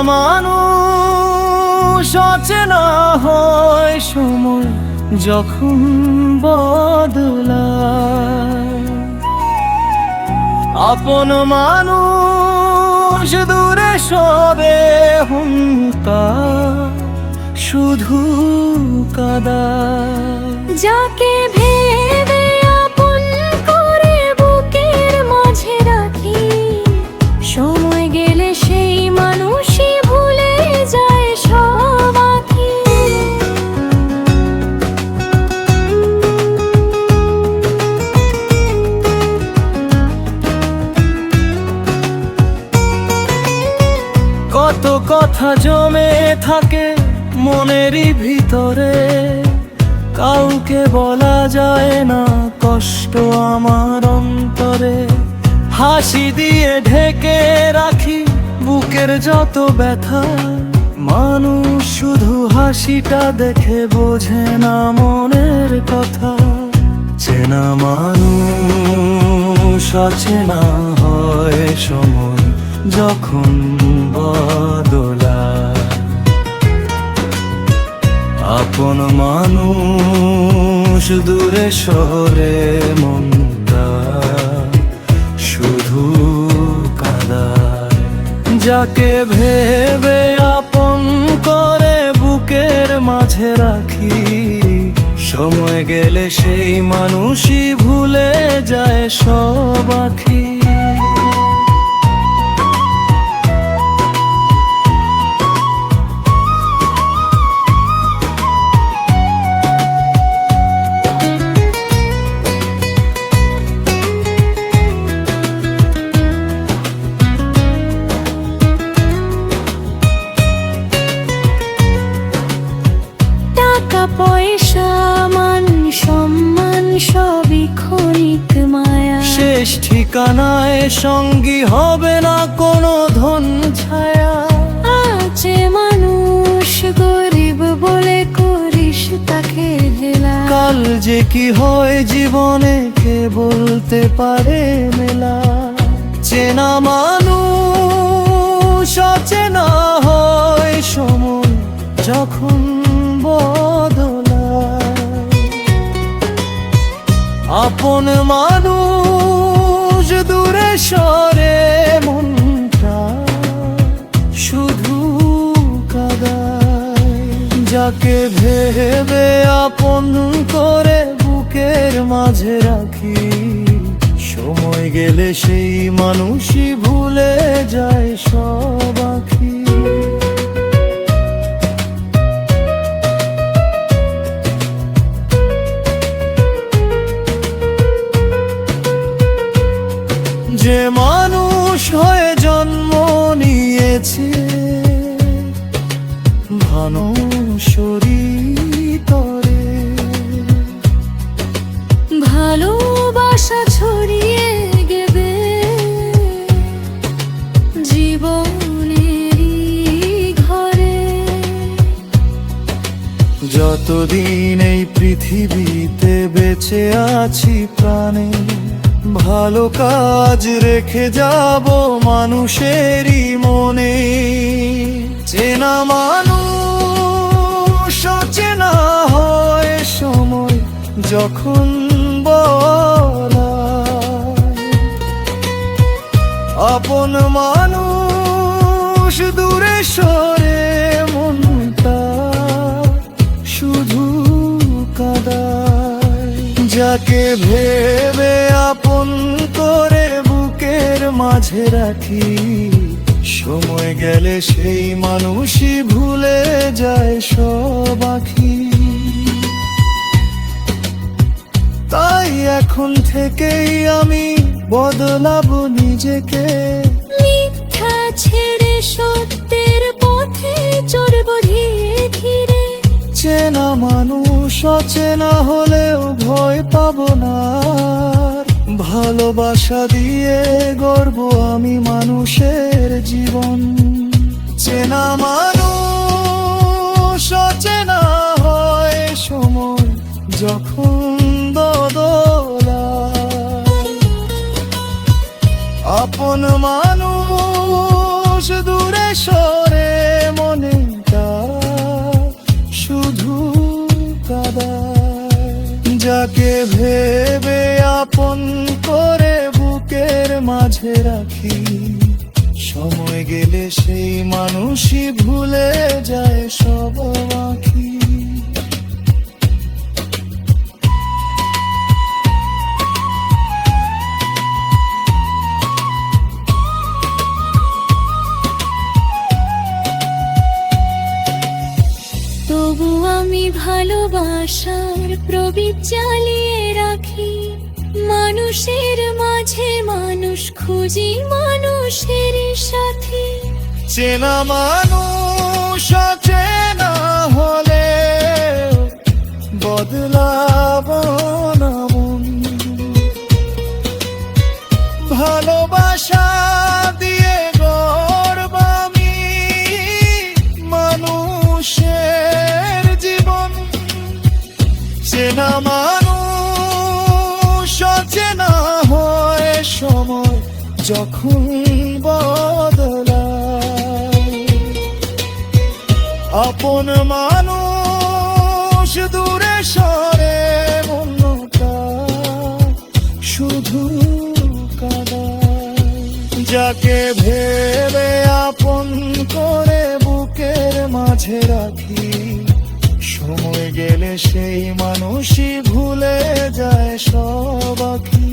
মানুষ অচেনা হয় সময় যখন বদলায়। আপন মানুষ দূরে সরে হুঙ্কার শুধু কাদায়। যাকে ভেবে আপন করে বুকের মাঝে রাখি, সময় গেলে সেই মানুষই ভুলে যায় সব আঁখি। কত কথা জমে থাকে মনেরই ভিতরে, কাউকে বলা যায় না কষ্ট আমার অন্তরে। হাসি দিয়ে ঢেকে রাখি বুকের যত ব্যথা, মানুষ শুধু হাসিটা দেখে বোঝে না মনের কথা। চেনা মানুষ অচেনা হয় সময় যখন বদলায়। আপন মানুষ দূরে সরে মনটা শুধু কাদায়। যাকে ভেবে আপন করে বুকের মাঝে রাখি, সময় গেলে সেই মানুষই ভুলে যায় সব আঁখি। পয়সা মান সম্মান সবই ক্ষণিক মায়া, শেষ ঠিকানায় সঙ্গী হবে না কোনো ধন ছায়া। আছে মানুষ গরিব বলে করিস তাকে হেলা, কাল যে কি হয় জীবনে কে বলতে পারে মেলা। চেনা মানুষ অচেনা হয় সময় যখন বদলায়। আপন মানুষ দূরে সরে মনটা শুধু কাদায়। যাকে ভেবে আপন করে বুকের মাঝে রাখি, সময় গেলে সেই মানুষই ভুলে যায় সব আঁখি। যে মানুষ হয়ে জন্ম নিয়েছে ভানুষরী তরে, ভালোবাসা ছড়িয়ে গেবে জীবনের ঘরে। যতদিন এই পৃথিবীতে বেঁচে আছি প্রাণে, ভালো কাজ রেখে যাব মানুষেরই মনে। চেনা মানুষ অচেনা হয় সময় যখন বদলায়। আপন মানুষ দূরে সরে মনটা শুধু কাদায়। যাকে ভেবে আপন করে বুকের মাঝে রাখি, সময় গেলে সেই মানুষই ভুলে যায় সব আঁখি। তাই এখন থেকেই আমি বদলাবো নিজেকে, মিথ্যা ছেড়ে সত্যের পথে চলব ধীরে ধীরে। চেনা মানুষ অচেনা হলেও ভয় পাবো না, ভালোবাসা দিয়ে গড়ব আমি মানুষের জীবন। চেনা মানুষ অচেনা হয় সময় যখন বদলায়। আপন মানুষ দূরে সরে যাকে ভেবে আপন করে বুকের মাঝে রাখি, সময় গেলে সেই মানুষই ভুলে যায় সব বাকি। তবু আমি ভালোবাসার প্রদীপ জ্বালিয়ে রাখি, মানুষের মাঝে মানুষ খুঁজি, মানুষের সাথে। চেনা মানুষ চেনা হলে বদলাব না মন, ভালোবাসা দিয়ে গড়ব আমি মানুষের জীবন। চেনা মানুষ চেনা হয় সময় যখন বদলায়, আপন মানুষ দূরে সরে মনটা শুধু কাঁদায়। যাকে ভেবে আপন করে বুকের মাঝে রাখি, সময় গেলে সেই মানুষই ভুলে যায় সব বাকি।